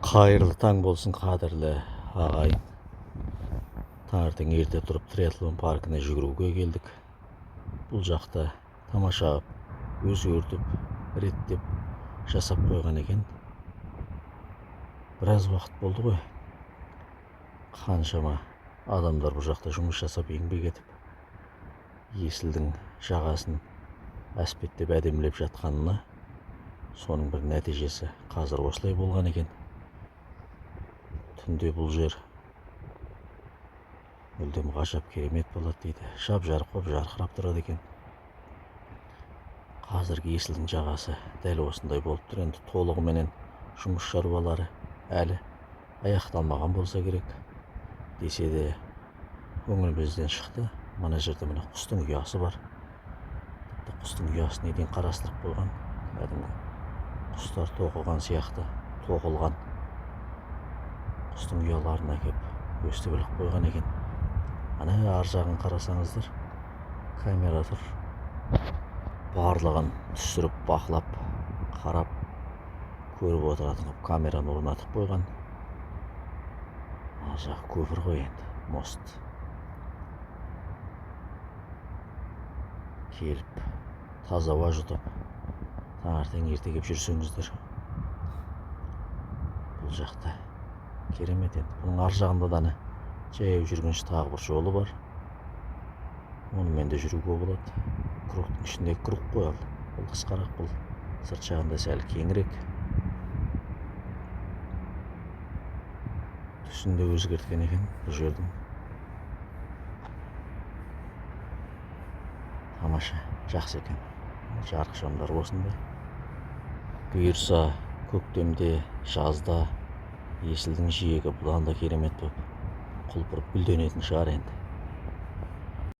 Қайырлы таң болсын, қадірлі ағайын. Таңертең ерте тұрып триатлон паркіне жүгіруге келдік. Бұл жақта тамаша өзгертіп, реттеп жасап қойған екен. Біраз уақыт болды ғой. Қаншама адамдар бұл жақта жұмыс жасап еңбек етіп, есілдің жағасын әспеттеп әдемілеп жатқанына, соның бір нәтижесі қазір осылай болған екен. Түнде бұл жер мүлдем ғажап керемет болады дейді. Жап-жарық болып жарқырап тұрады екен. Қазіргі есілдің жағасы дәл осындай болып тұр. Енді толығыменен жұмыс шаруалары әлі аяқталмаған болса керек. Десе де көңілімізден шықты. Мына жерде мына құстың ұясы бар. Тіпті құстың ұясын неден қарастырып қойған. Кәдімгі құстар тоқылған сияқты, тоқылған құстың ұяларына кеп өстіп іліп қойған екен. Ана ар жағын қарасаңыздар, камера тұр. Барлығын түсіріп, бақылап, қарап, көріп отыратын қылып камераны орнатып қойған. Ар жағы көпір ғой енді, мост. Келіп, таза ауа жұтып, таңертең ерте кеп жүрсеңіздер, бұл жақта керемет енді. Бұның ар жағында да жаяу жүргінші тағы бір жолы бар. Онымен де жүруге болады. Кругтың ішіндегі круг қой ал. Бұл қысқарақ, бұл сырт жағында сәл кеңірек. Түсін де өзгерткен екен бұл жердің. Тамаша, жақсы екен. Жарық шамдар осындай. Бұйырса көктемде, жазда есілдің жиегі бұдан да керемет болып құлпырып гүлденетін шығар енді.